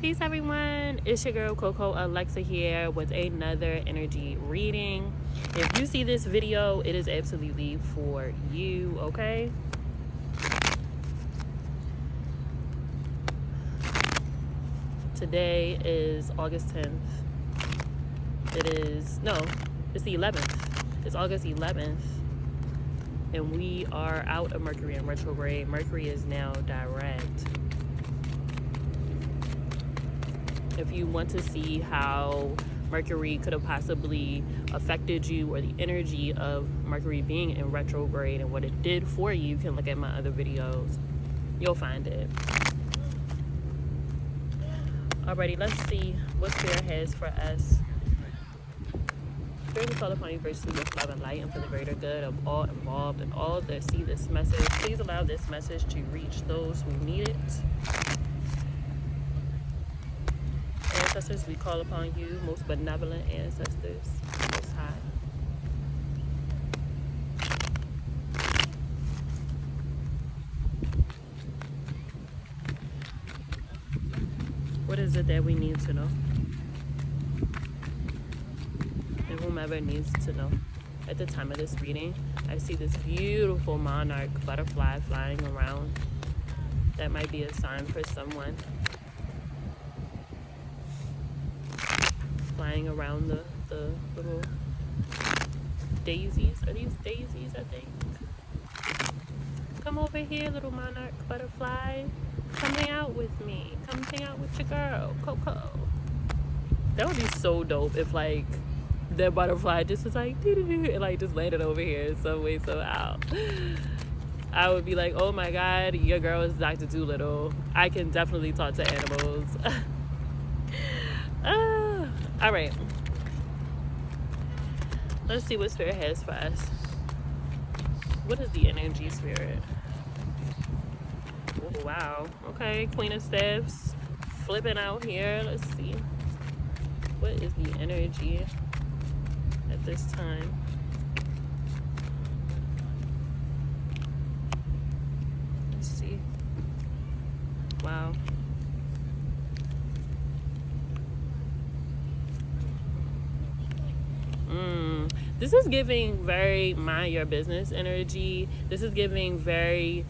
Peace everyone, it's your girl Coco Alexa here with another energy reading. If you see this video, it is absolutely for you, okay? Today is August 10th. It's the 11th. It's August 11th. And we are out of Mercury in retrograde. Mercury is now direct. If you want to see how Mercury could have possibly affected you, or the energy of Mercury being in retrograde and what it did for you, you can look at my other videos. You'll find it. Alrighty, let's see what Spirit has for us. Spirit, we call upon you graciously with love and light and for the greater good of all involved and all that see this message. Please allow this message to reach those who need it. Ancestors, we call upon you, most benevolent ancestors, most high. What is it that we need to know? And whomever needs to know. At the time of this reading, I see this beautiful monarch butterfly flying around. That might be a sign for someone. Flying around the little daisies. Are these daisies, I think? Come over here, little monarch butterfly. Come hang out with me. Come hang out with your girl, Coco. That would be so dope if, like, that butterfly just was like, and, like, just landed over here some way, somehow. I would be like, oh my God, your girl is Dr. Dolittle. I can definitely talk to animals. All right, let's see what Spirit has for us. What is the energy, Spirit? Oh, wow. Okay, Queen of Staffs flipping out here. Let's see. What is the energy at this time? Let's see. Wow. This is giving very mind your business energy. This is giving very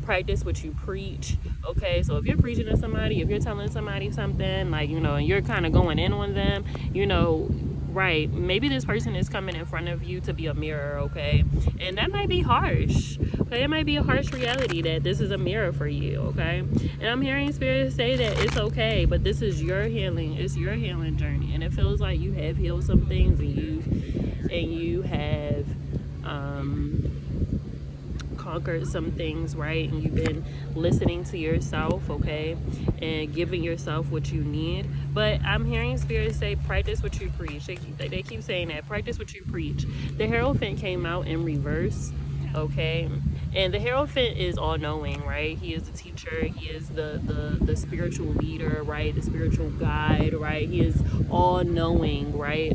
practice what you preach. Okay, so if you're preaching to somebody, if you're telling somebody something, like, you know, and you're kind of going in on them, you know, right, maybe this person is coming in front of you to be a mirror, okay? And that might be harsh, okay? It might be a harsh reality that this is a mirror for you, okay? And I'm hearing Spirit say that it's okay, but this is your healing. It's your healing journey. And it feels like you have healed some things, and you have conquered some things, right? And you've been listening to yourself, okay, and giving yourself what you need. But I'm hearing Spirit say, practice what you preach. They keep saying that, practice what you preach. The Hierophant came out in reverse, okay, and the Hierophant is all-knowing, right? He is the teacher. He is the spiritual leader, right? The spiritual guide, right? He is all-knowing, right?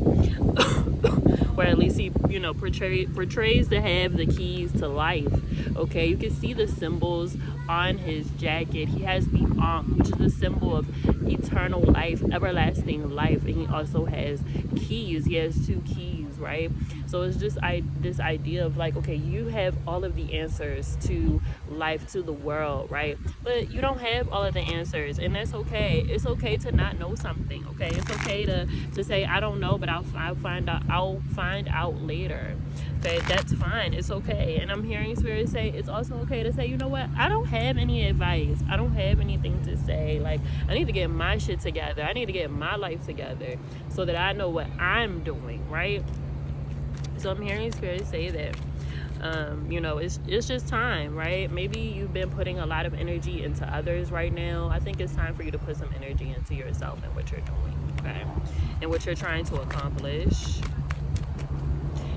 Or at least he, you know, portrays to have the keys to life. Okay, you can see the symbols on his jacket. He has the Ankh, which is the symbol of eternal life, everlasting life, and he also has keys. He has 2 keys, right? So it's just this idea of like, okay, you have all of the answers to life, to the world, right? But you don't have all of the answers, and that's okay. It's okay to not know something, okay? It's okay to say, I don't know, but I'll find out later. Okay, that's fine. It's okay. And I'm hearing Spirit say it's also okay to say, you know what? I don't have any advice. I don't have anything to say. Like, I need to get my shit together. I need to get my life together so that I know what I'm doing, right? So I'm hearing Spirit say that, you know, it's just time, right? Maybe you've been putting a lot of energy into others right now. I think it's time for you to put some energy into yourself and what you're doing, okay? And what you're trying to accomplish.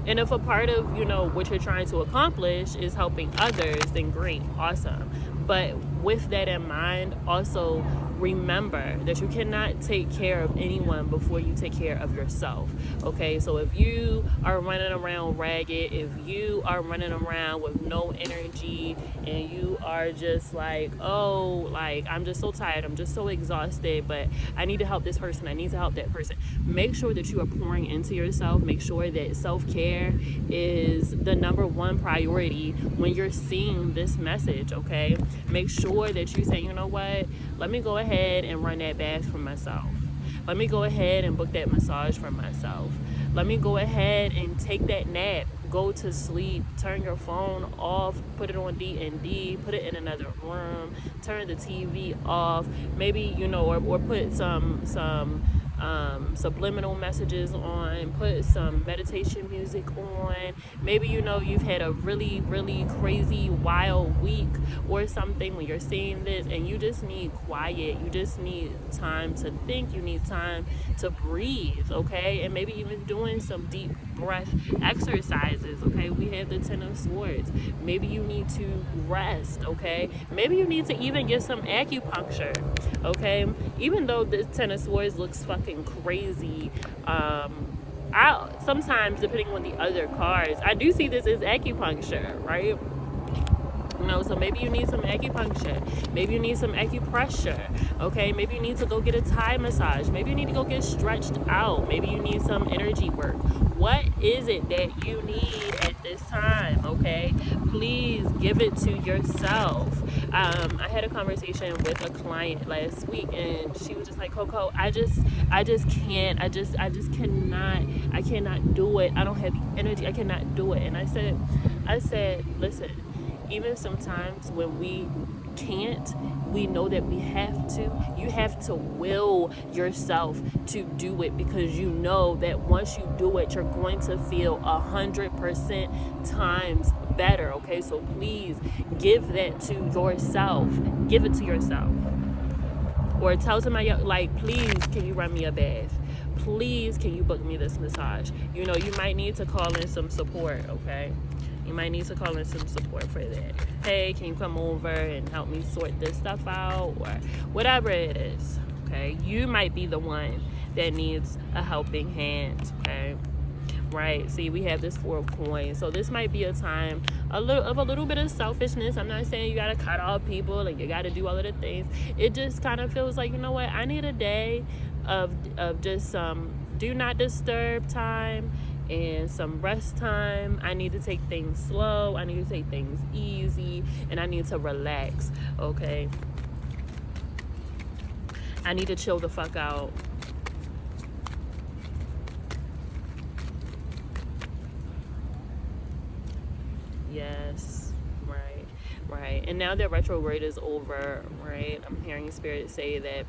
And if a part of, you know, what you're trying to accomplish is helping others, then great, awesome. But with that in mind, also remember that you cannot take care of anyone before you take care of yourself. Okay, so if you are running around ragged, if you are running around with no energy, and you are just like, oh, like, I'm just so tired, I'm just so exhausted, but I need to help this person, I need to help that person, make sure that you are pouring into yourself. Make sure that self-care is the number one priority when you're seeing this message. Okay, make sure that you say, you know what, let me go ahead and run that bath for myself. Let me go ahead and book that massage for myself. Let me go ahead and take that nap. Go to sleep. Turn your phone off. Put it on D&D. Put it in another room. Turn the TV off. Maybe, or put some subliminal messages on. Put some meditation music on. Maybe you've had a really, really crazy, wild week or something when you're seeing this, and you just need quiet. You just need time to think. You need time to breathe, okay? And maybe even doing some deep breath exercises, okay? We have the Ten of Swords. Maybe you need to rest, okay? Maybe you need to even get some acupuncture, okay? Even though the Ten of Swords looks fucking crazy, I sometimes, depending on the other cards, I do see this as acupuncture, right? So maybe you need some acupuncture. Maybe you need some acupressure. Okay, maybe you need to go get a Thai massage. Maybe you need to go get stretched out. Maybe you need some energy work. What is it that you need at this time? Okay, please give it to yourself. I had a conversation with a client last week, and she was just like, Coco, I just can't. I just cannot. I cannot do it. I don't have the energy. I cannot do it. And I said, listen. Even sometimes when we can't, we know that we have to. You have to will yourself to do it, because you know that once you do it, you're going to feel 100% times better. Okay, so please give that to yourself. Give it to yourself. Or tell somebody, like, please, can you run me a bath? Please, can you book me this massage? You might need to call in some support, okay? You might need to call in some support for that. Hey, can you come over and help me sort this stuff out? Or whatever it is, okay? You might be the one that needs a helping hand, okay? Right? See, we have this Four of Coins. So this might be a time a little bit of selfishness. I'm not saying you got to cut off people and you got to do all of the things. It just kind of feels like, you know what? I need a day of just some do not disturb time and some rest time. I need to take things slow. I need to take things easy, and I need to relax, okay? I need to chill the fuck out. Yes, right. And now that retrograde is over, right, I'm hearing Spirit say that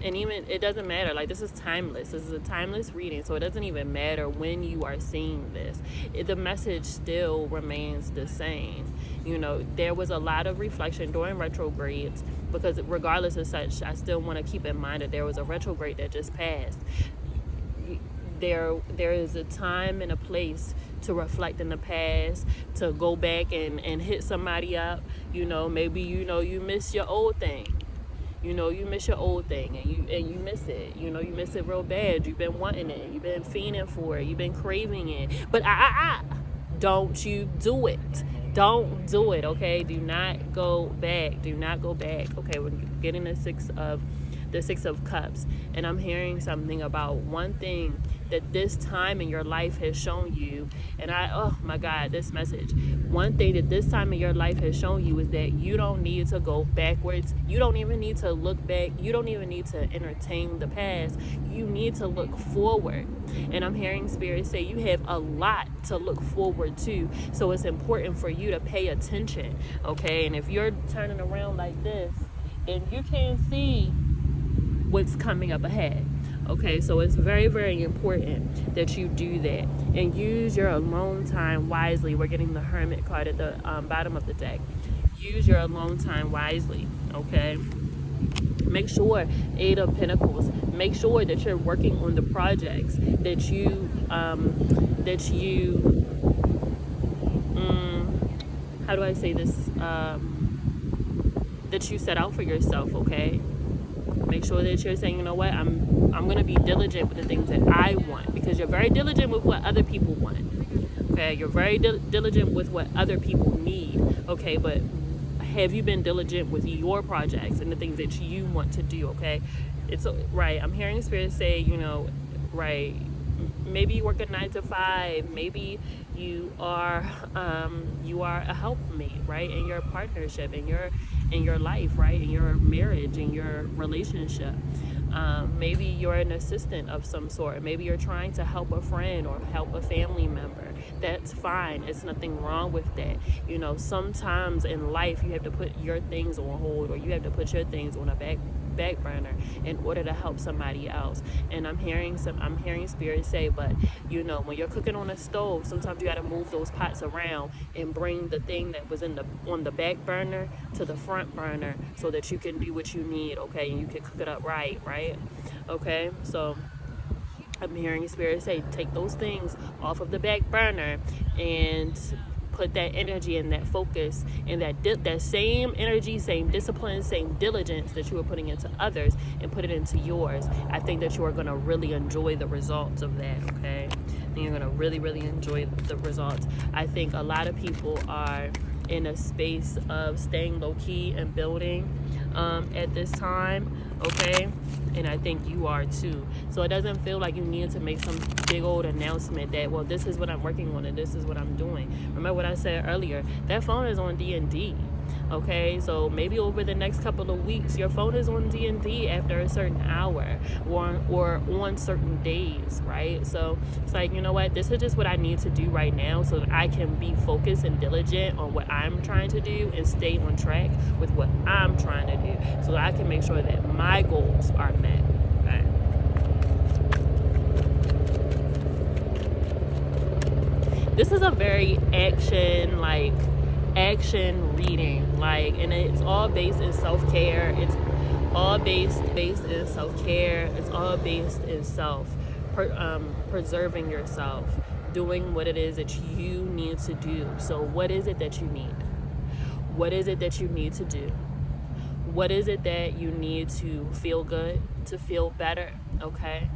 and even it doesn't matter, like, this is timeless. This is a timeless reading, so it doesn't even matter when you are seeing this. The message still remains the same. There was a lot of reflection during retrogrades, because regardless of such, I still want to keep in mind that there was a retrograde that just passed. There is a time and a place to reflect in the past, to go back and hit somebody up. Maybe you miss your old thing. You miss your old thing, and you miss it. You miss it real bad. You've been wanting it. You've been fiending for it. You've been craving it. But don't you do it. Don't do it, okay? Do not go back. Do not go back. Okay, we're getting the Six of Cups, and I'm hearing something about one thing that this time in your life has shown you. And oh my God, this message. One thing that this time in your life has shown you is that you don't need to go backwards. You don't even need to look back. You don't even need to entertain the past. You need to look forward. And I'm hearing Spirit say you have a lot to look forward to. So it's important for you to pay attention, okay? And if you're turning around like this and you can't see what's coming up ahead, okay, so it's very, very important that you do that and use your alone time wisely. We're getting the Hermit card at the bottom of the deck. Use your alone time wisely, okay? Make sure, Eight of Pentacles, make sure that you're working on the projects that you how do I say this? that you set out for yourself, okay? Make sure that you're saying, you know what, I'm going to be diligent with the things that I want, because you're very diligent with what other people want, okay? You're very diligent with what other people need, okay? But have you been diligent with your projects and the things that you want to do, okay? It's right. I'm hearing Spirit say, you know, right, maybe you work a 9 to 5, maybe you are a helpmate, right, in your partnership, in your life, right, in your marriage, in your relationship. Maybe you're an assistant of some sort. Maybe you're trying to help a friend or help a family member. That's fine. It's nothing wrong with that. You know, sometimes in life you have to put your things on hold, or you have to put your things on a back burner in order to help somebody else. And I'm hearing Spirit say, but you know, when you're cooking on a stove, sometimes you got to move those pots around and bring the thing that was on the back burner to the front burner, so that you can do what you need, okay, and you can cook it up right, okay? So I'm hearing Spirit say, take those things off of the back burner and put that energy and that focus and that same energy, same discipline, same diligence that you were putting into others, and put it into yours. I think that you are going to really enjoy the results of that, okay? And you're going to really, really enjoy the results. I think a lot of people are in a space of staying low-key and building at this time, okay? And I think you are too. So it doesn't feel like you need to make some big old announcement that, well, this is what I'm working on and this is what I'm doing. Remember what I said earlier, that phone is on D&D, okay? So maybe over the next couple of weeks, your phone is on D&D after a certain hour, or on certain days, right? So it's like, you know what, this is just what I need to do right now, so that I can be focused and diligent on what I'm trying to do and stay on track with what I'm trying to do, so that I can make sure that my goals are met, okay? This is a very action reading, and it's all based in self-care. It's all based in self-care. It's all based in preserving yourself, doing what it is that you need to do. So what is it that you need? What is it that you need to do? What is it that you need to feel good, to feel better, okay?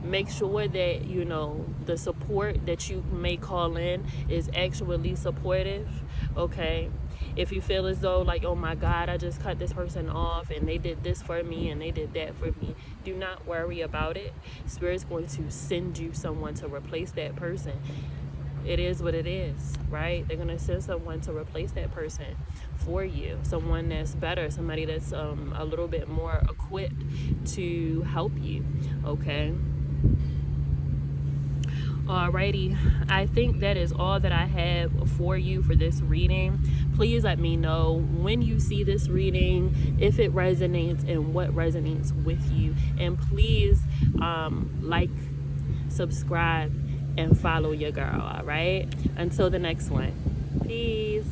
Make sure that, you know, the support that you may call in is actually supportive, okay? If you feel as though like, oh my God, I just cut this person off and they did this for me and they did that for me, do not worry about it. Spirit's going to send you someone to replace that person. It is what it is, right? They're going to send someone to replace that person for you, someone that's better, somebody that's a little bit more equipped to help you, okay? Alrighty, I think that is all that I have for you for this reading. Please let me know when you see this reading, if it resonates and what resonates with you. And please like, subscribe, and follow your girl, alright? Until the next one. Peace.